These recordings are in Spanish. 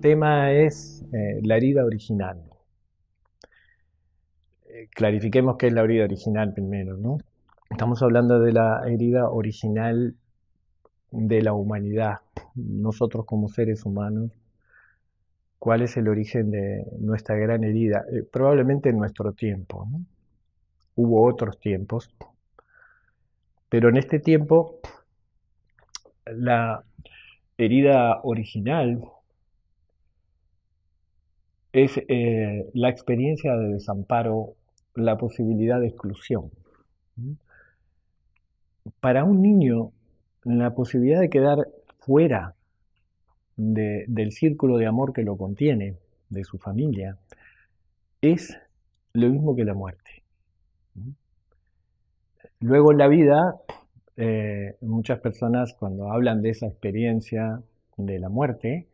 tema es la herida original. Clarifiquemos qué es la herida original primero, ¿no? Estamos hablando de la herida original de la humanidad, nosotros como seres humanos. ¿Cuál es el origen de nuestra gran herida? Probablemente en nuestro tiempo, ¿no? Hubo otros tiempos, pero en este tiempo la herida original es la experiencia de desamparo, la posibilidad de exclusión. Para un niño, la posibilidad de quedar fuera del círculo de amor que lo contiene, de su familia, es lo mismo que la muerte. Luego en la vida, muchas personas cuando hablan de esa experiencia de la muerte,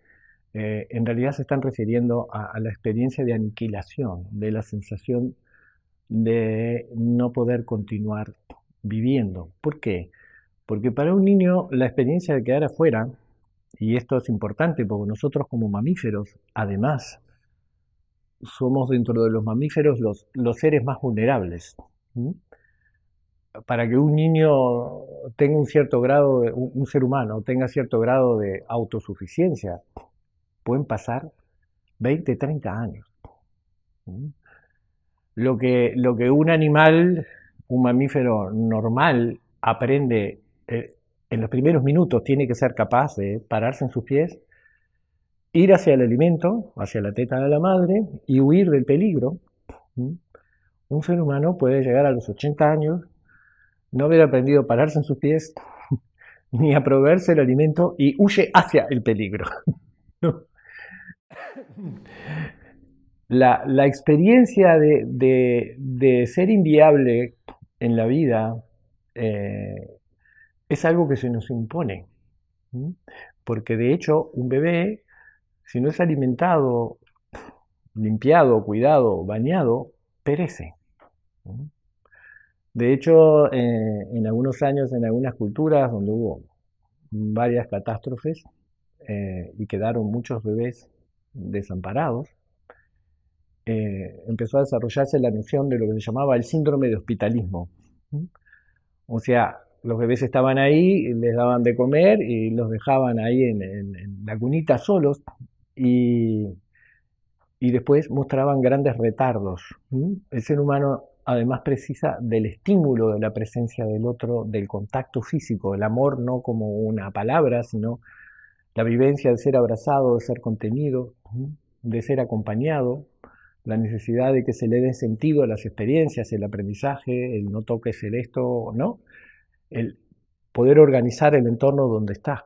en realidad se están refiriendo a la experiencia de aniquilación, de la sensación de no poder continuar viviendo. ¿Por qué? Porque para un niño la experiencia de quedar afuera, y esto es importante porque nosotros como mamíferos, además, somos dentro de los mamíferos los seres más vulnerables. ¿Mm? Para que un niño tenga un cierto grado, un ser humano tenga cierto grado de autosuficiencia, pueden pasar 20, 30 años. ¿Mm? Lo que un animal, un mamífero normal, aprende en los primeros minutos, tiene que ser capaz de pararse en sus pies, ir hacia el alimento, hacia la teta de la madre y huir del peligro. Un ser humano puede llegar a los 80 años, no haber aprendido a pararse en sus pies, ni a proveerse el alimento y huye hacia el peligro. La experiencia de ser inviable en la vida es algo que se nos impone. Porque de hecho un bebé, si no es alimentado, limpiado, cuidado, bañado, perece. De hecho, en algunos años, en algunas culturas donde hubo varias catástrofes y quedaron muchos bebés desamparados, empezó a desarrollarse la noción de lo que se llamaba el síndrome de hospitalismo. O sea, los bebés estaban ahí, les daban de comer y los dejaban ahí en la cunita solos y después mostraban grandes retardos. El ser humano además precisa del estímulo de la presencia del otro, del contacto físico, el amor no como una palabra, sino la vivencia de ser abrazado, de ser contenido, de ser acompañado, la necesidad de que se le dé sentido a las experiencias, el aprendizaje, el no toques el esto, ¿no? El poder organizar el entorno donde está.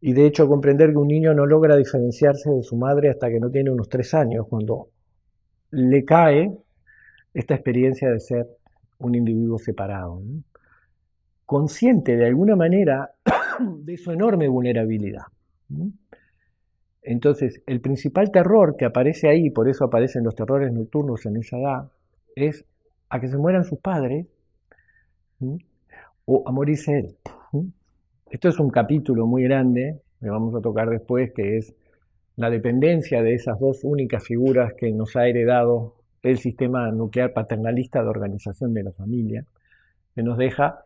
Y de hecho comprender que un niño no logra diferenciarse de su madre hasta que no tiene unos 3 años, cuando le cae esta experiencia de ser un individuo separado, ¿no? Consciente de alguna manera de su enorme vulnerabilidad. Entonces, el principal terror que aparece ahí, por eso aparecen los terrores nocturnos en esa edad, es a que se mueran sus padres o a morirse él. Esto es un capítulo muy grande que vamos a tocar después, que es la dependencia de esas dos únicas figuras que nos ha heredado el sistema nuclear paternalista de organización de la familia, que nos deja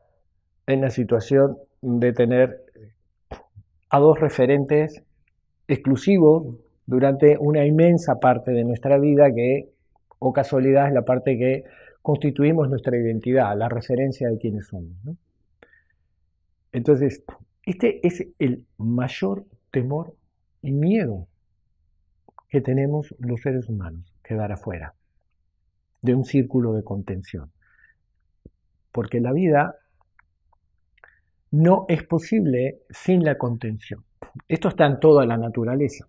en la situación de tener a dos referentes exclusivos durante una inmensa parte de nuestra vida que, o casualidad, es la parte que constituimos nuestra identidad, la referencia de quiénes somos, ¿no? Entonces, este es el mayor temor y miedo que tenemos los seres humanos, quedar afuera de un círculo de contención. Porque la vida no es posible sin la contención. Esto está en toda la naturaleza.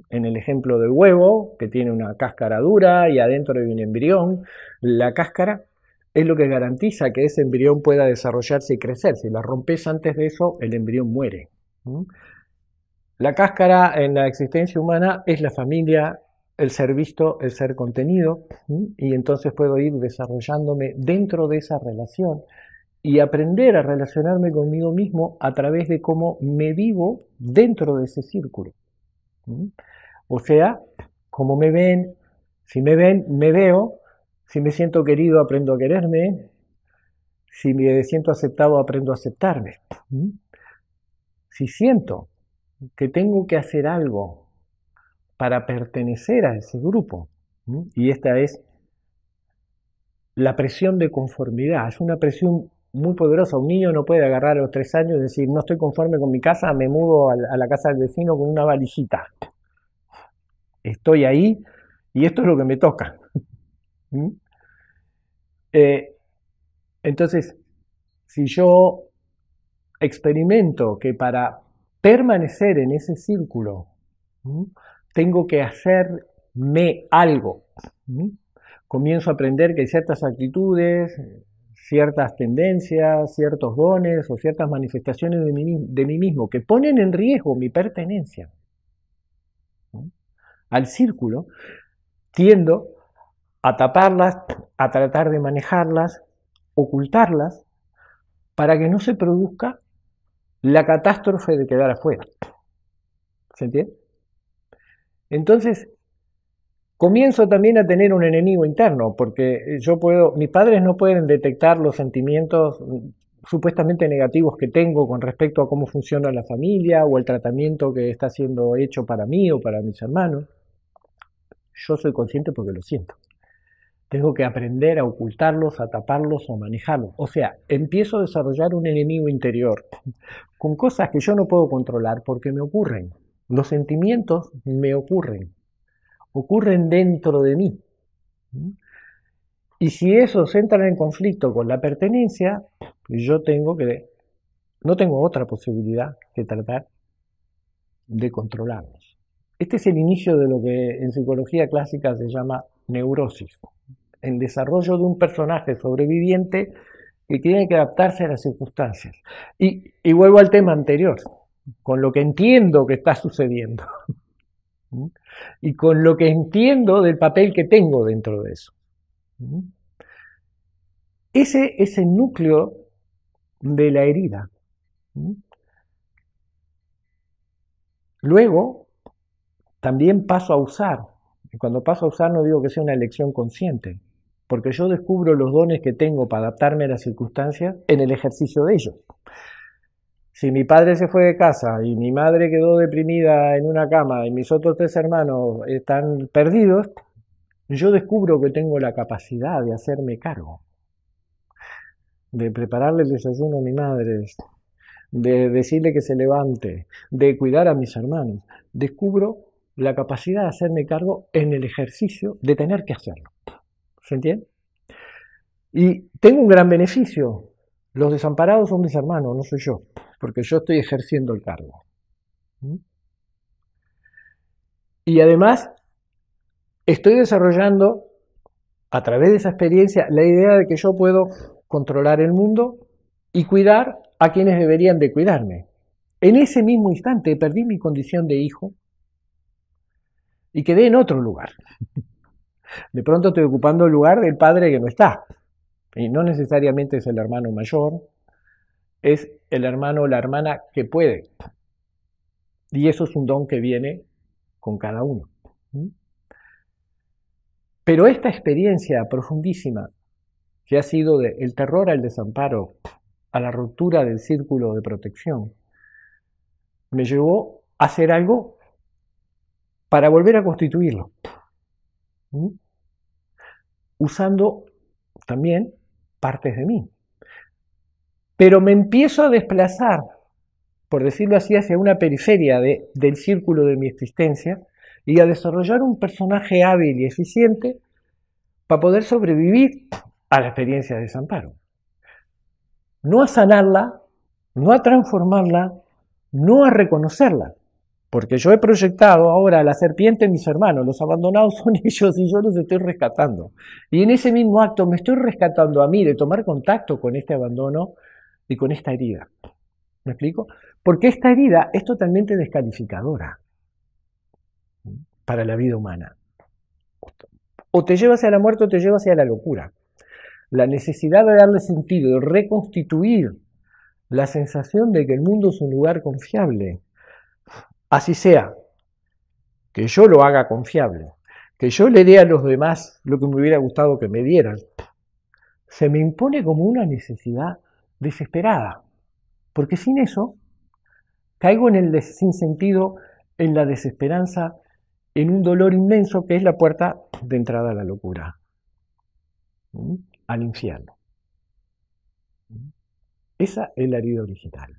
En el ejemplo del huevo, que tiene una cáscara dura y adentro hay un embrión, la cáscara es lo que garantiza que ese embrión pueda desarrollarse y crecer. Si la rompes antes de eso, el embrión muere. La cáscara en la existencia humana es la familia, el ser visto, el ser contenido, y entonces puedo ir desarrollándome dentro de esa relación y aprender a relacionarme conmigo mismo a través de cómo me vivo dentro de ese círculo. ¿Mm? O sea, como me ven, me veo, si me siento querido, aprendo a quererme, si me siento aceptado, aprendo a aceptarme. ¿Mm? Si siento que tengo que hacer algo para pertenecer a ese grupo, ¿Mm? Y esta es la presión de conformidad, es una presión muy poderosa. Un niño no puede agarrar a los 3 años y decir, no estoy conforme con mi casa, me mudo a la casa del vecino con una valijita. Estoy ahí y esto es lo que me toca. ¿Mm? Entonces, si yo experimento que para permanecer en ese círculo, ¿mm?, tengo que hacerme algo, ¿mm?, comienzo a aprender que hay ciertas actitudes, ciertas tendencias, ciertos dones o ciertas manifestaciones de mí mismo que ponen en riesgo mi pertenencia, ¿no?, al círculo, tiendo a taparlas, a tratar de manejarlas, ocultarlas, para que no se produzca la catástrofe de quedar afuera. ¿Se entiende? Entonces, comienzo también a tener un enemigo interno, porque mis padres no pueden detectar los sentimientos supuestamente negativos que tengo con respecto a cómo funciona la familia o el tratamiento que está siendo hecho para mí o para mis hermanos. Yo soy consciente porque lo siento. Tengo que aprender a ocultarlos, a taparlos o manejarlos. O sea, empiezo a desarrollar un enemigo interior con cosas que yo no puedo controlar porque me ocurren. Los sentimientos me ocurren dentro de mí. Y si esos entran en conflicto con la pertenencia, no tengo otra posibilidad que tratar de controlarlos. Este es el inicio de lo que en psicología clásica se llama neurosis, el desarrollo de un personaje sobreviviente que tiene que adaptarse a las circunstancias. Y vuelvo al tema anterior, con lo que entiendo que está sucediendo y con lo que entiendo del papel que tengo dentro de eso. Ese es el núcleo de la herida. Luego, también paso a usar, y cuando paso a usar no digo que sea una elección consciente, porque yo descubro los dones que tengo para adaptarme a las circunstancias en el ejercicio de ellos. Si mi padre se fue de casa y mi madre quedó deprimida en una cama y mis otros 3 hermanos están perdidos, yo descubro que tengo la capacidad de hacerme cargo, de prepararle el desayuno a mi madre, de decirle que se levante, de cuidar a mis hermanos. Descubro la capacidad de hacerme cargo en el ejercicio de tener que hacerlo. ¿Se entiende? Y tengo un gran beneficio. Los desamparados son mis hermanos, no soy yo, porque yo estoy ejerciendo el cargo. Y además, estoy desarrollando, a través de esa experiencia, la idea de que yo puedo controlar el mundo y cuidar a quienes deberían de cuidarme. En ese mismo instante perdí mi condición de hijo y quedé en otro lugar. De pronto estoy ocupando el lugar del padre que no está. Y no necesariamente es el hermano mayor, es el hermano o la hermana que puede. Y eso es un don que viene con cada uno. Pero esta experiencia profundísima, que ha sido del terror al desamparo, a la ruptura del círculo de protección, me llevó a hacer algo para volver a constituirlo. Usando también partes de mí. Pero me empiezo a desplazar, por decirlo así, hacia una periferia del círculo de mi existencia y a desarrollar un personaje hábil y eficiente para poder sobrevivir a la experiencia de desamparo. No a sanarla, no a transformarla, no a reconocerla. Porque yo he proyectado ahora a la serpiente en mis hermanos, los abandonados son ellos y yo los estoy rescatando. Y en ese mismo acto me estoy rescatando a mí de tomar contacto con este abandono y con esta herida. ¿Me explico? Porque esta herida es totalmente descalificadora para la vida humana. O te lleva hacia la muerte o te lleva hacia la locura. La necesidad de darle sentido, de reconstituir la sensación de que el mundo es un lugar confiable, así sea que yo lo haga confiable, que yo le dé a los demás lo que me hubiera gustado que me dieran, se me impone como una necesidad desesperada, porque sin eso caigo en el sinsentido, en la desesperanza, en un dolor inmenso que es la puerta de entrada a la locura, al infierno. Esa es la herida original.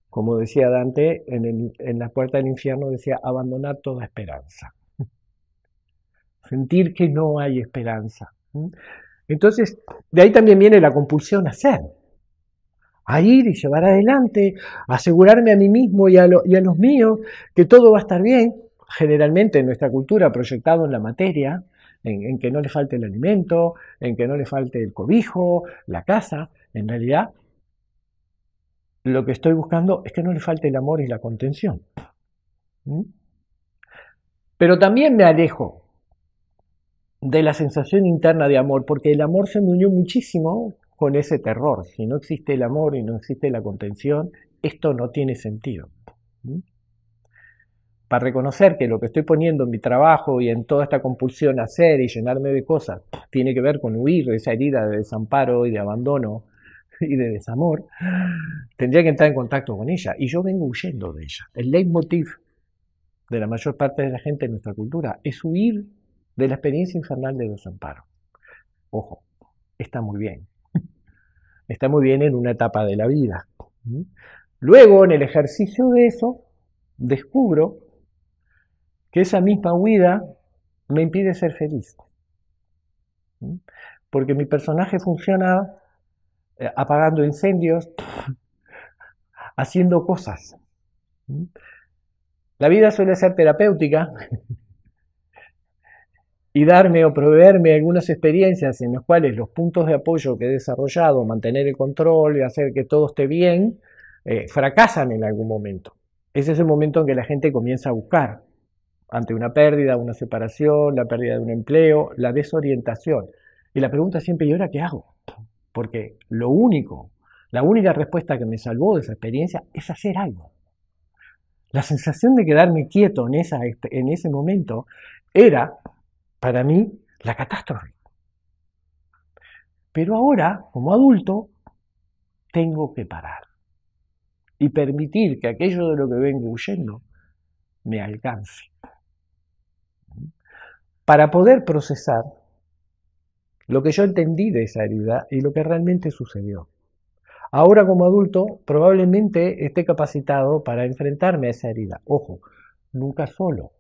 Como decía Dante, en la puerta del infierno decía abandonar toda esperanza. Sentir que no hay esperanza. Entonces, de ahí también viene la compulsión a hacer, a ir y llevar adelante, a asegurarme a mí mismo y a los míos que todo va a estar bien, generalmente en nuestra cultura proyectado en la materia, en que no le falte el alimento, en que no le falte el cobijo, la casa. En realidad, lo que estoy buscando es que no le falte el amor y la contención. Pero también me alejo de la sensación interna de amor, porque el amor se me unió muchísimo con ese terror. Si no existe el amor y no existe la contención, esto no tiene sentido. Para reconocer que lo que estoy poniendo en mi trabajo y en toda esta compulsión a hacer y llenarme de cosas tiene que ver con huir de esa herida de desamparo y de abandono y de desamor, tendría que entrar en contacto con ella. Y yo vengo huyendo de ella. El leitmotiv de la mayor parte de la gente en nuestra cultura es huir de la experiencia infernal de desamparo. Ojo, está muy bien. Está muy bien en una etapa de la vida. Luego, en el ejercicio de eso, descubro que esa misma huida me impide ser feliz. Porque mi personaje funciona apagando incendios, haciendo cosas. La vida suele ser terapéutica y darme o proveerme algunas experiencias en las cuales los puntos de apoyo que he desarrollado, mantener el control y hacer que todo esté bien, fracasan en algún momento. Ese es el momento en que la gente comienza a buscar, ante una pérdida, una separación, la pérdida de un empleo, la desorientación. Y la pregunta siempre, ¿y ahora qué hago? Porque la única respuesta que me salvó de esa experiencia es hacer algo. La sensación de quedarme quieto en ese momento era, para mí, la catástrofe. Pero ahora, como adulto, tengo que parar y permitir que aquello de lo que vengo huyendo me alcance. Para poder procesar lo que yo entendí de esa herida y lo que realmente sucedió. Ahora como adulto probablemente esté capacitado para enfrentarme a esa herida. Ojo, nunca solo.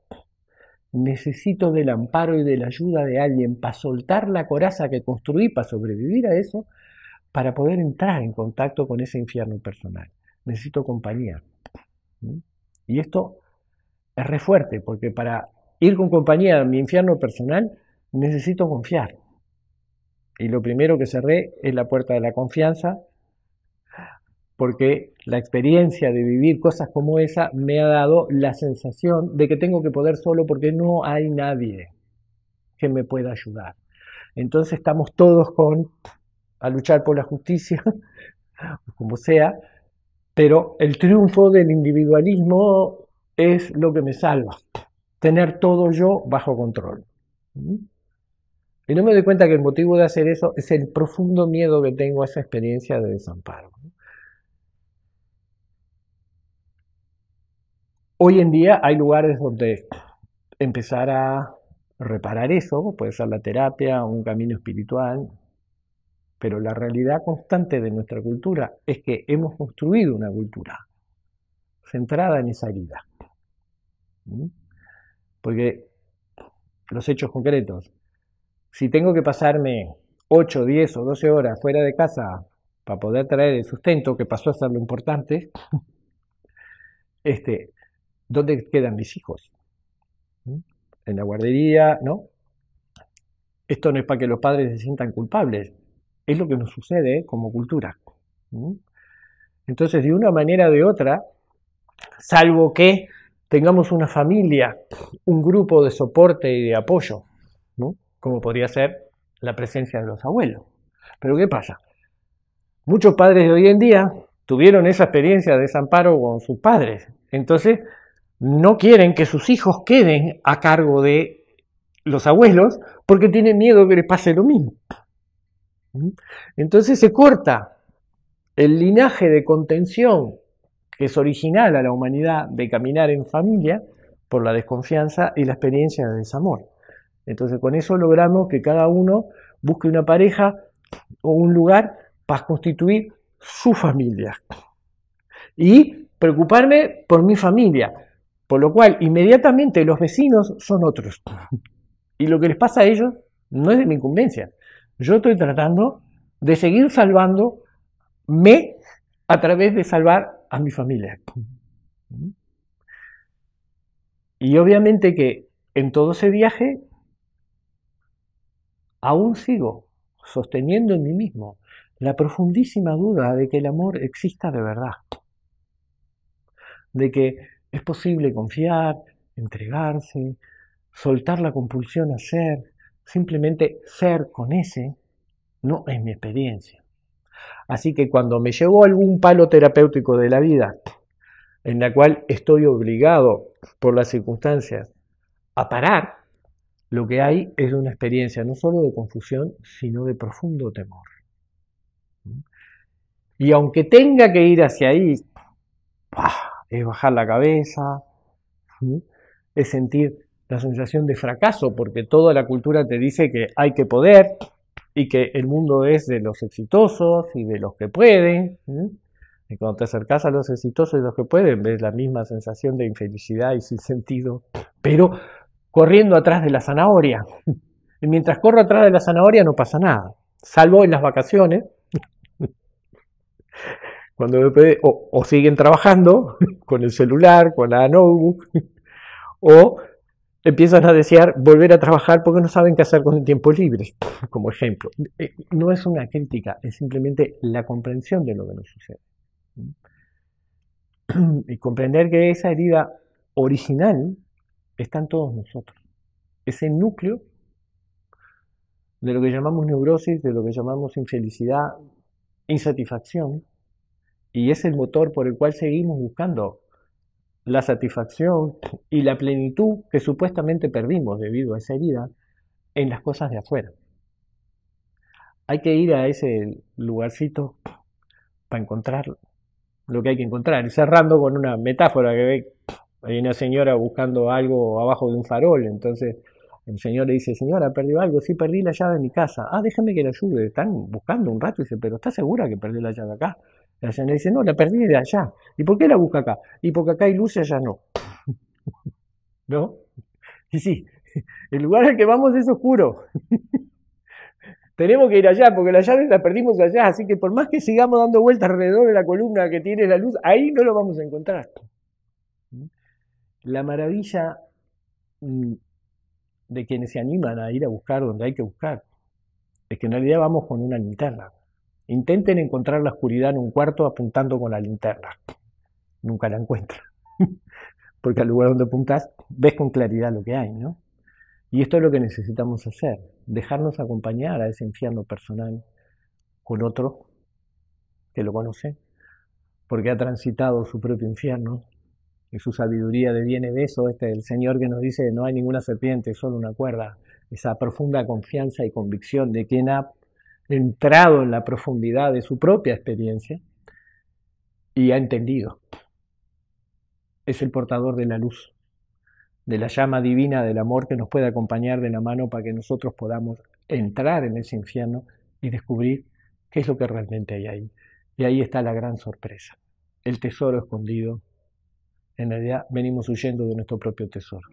Necesito del amparo y de la ayuda de alguien para soltar la coraza que construí para sobrevivir a eso, para poder entrar en contacto con ese infierno personal. Necesito compañía. Y esto es re fuerte, porque para ir con compañía a mi infierno personal necesito confiar. Y lo primero que cerré es la puerta de la confianza, porque la experiencia de vivir cosas como esa me ha dado la sensación de que tengo que poder solo porque no hay nadie que me pueda ayudar. Entonces estamos todos a luchar por la justicia, como sea, pero el triunfo del individualismo es lo que me salva, tener todo yo bajo control. Y no me doy cuenta que el motivo de hacer eso es el profundo miedo que tengo a esa experiencia de desamparo. Hoy en día hay lugares donde empezar a reparar eso, puede ser la terapia, un camino espiritual, pero la realidad constante de nuestra cultura es que hemos construido una cultura centrada en esa herida. Porque los hechos concretos, si tengo que pasarme 8, 10 o 12 horas fuera de casa para poder traer el sustento, que pasó a ser lo importante, ¿dónde quedan mis hijos? En la guardería, ¿no? Esto no es para que los padres se sientan culpables, es lo que nos sucede como cultura. Entonces, de una manera o de otra, salvo que tengamos una familia, un grupo de soporte y de apoyo, ¿no? Como podría ser la presencia de los abuelos. Pero ¿qué pasa? Muchos padres de hoy en día tuvieron esa experiencia de desamparo con sus padres. Entonces, no quieren que sus hijos queden a cargo de los abuelos porque tienen miedo que les pase lo mismo. Entonces se corta el linaje de contención que es original a la humanidad de caminar en familia por la desconfianza y la experiencia de desamor. Entonces con eso logramos que cada uno busque una pareja o un lugar para constituir su familia y preocuparme por mi familia, por lo cual inmediatamente los vecinos son otros y lo que les pasa a ellos no es de mi incumbencia. Yo estoy tratando de seguir salvándome a través de salvar a mi familia. Y obviamente que en todo ese viaje aún sigo sosteniendo en mí mismo la profundísima duda de que el amor exista de verdad, de que es posible confiar, entregarse, soltar la compulsión a ser, simplemente ser con ese, no es mi experiencia. Así que cuando me llegó algún palo terapéutico de la vida, en la cual estoy obligado por las circunstancias a parar, lo que hay es una experiencia no solo de confusión, sino de profundo temor. Y aunque tenga que ir hacia ahí, es bajar la cabeza, es sentir la sensación de fracaso, porque toda la cultura te dice que hay que poder y que el mundo es de los exitosos y de los que pueden. Y cuando te acercas a los exitosos y los que pueden, ves la misma sensación de infelicidad y sin sentido, pero corriendo atrás de la zanahoria. Y mientras corro atrás de la zanahoria no pasa nada, salvo en las vacaciones, cuando o siguen trabajando con el celular, con la notebook, o empiezan a desear volver a trabajar porque no saben qué hacer con el tiempo libre, como ejemplo. No es una crítica, es simplemente la comprensión de lo que nos sucede. Y comprender que esa herida original está en todos nosotros. Ese núcleo de lo que llamamos neurosis, de lo que llamamos infelicidad, insatisfacción, y es el motor por el cual seguimos buscando la satisfacción y la plenitud que supuestamente perdimos debido a esa herida en las cosas de afuera. Hay que ir a ese lugarcito para encontrar lo que hay que encontrar. Y cerrando con una metáfora que ve, hay una señora buscando algo abajo de un farol, entonces el señor le dice, señora, ¿perdió algo? Sí, perdí la llave de mi casa. Ah, déjeme que la ayude. Están buscando un rato y dice, pero ¿está segura que perdió la llave acá? La señora dice, no, la perdí de allá. ¿Y por qué la busca acá? Y porque acá hay luz y allá no. ¿No? Y sí, el lugar al que vamos es oscuro. Tenemos que ir allá porque la llave la perdimos allá. Así que por más que sigamos dando vueltas alrededor de la columna que tiene la luz, ahí no lo vamos a encontrar. La maravilla de quienes se animan a ir a buscar donde hay que buscar es que en realidad vamos con una linterna. Intenten encontrar la oscuridad en un cuarto apuntando con la linterna. Nunca la encuentran. Porque al lugar donde apuntas ves con claridad lo que hay, ¿no? Y esto es lo que necesitamos hacer, dejarnos acompañar a ese infierno personal con otro que lo conoce, porque ha transitado su propio infierno y su sabiduría deviene de eso. El Señor que nos dice no hay ninguna serpiente, solo una cuerda, esa profunda confianza y convicción de quien ha entrado en la profundidad de su propia experiencia y ha entendido. Es el portador de la luz, de la llama divina del amor que nos puede acompañar de la mano para que nosotros podamos entrar en ese infierno y descubrir qué es lo que realmente hay ahí. Y ahí está la gran sorpresa, el tesoro escondido. En realidad venimos huyendo de nuestro propio tesoro.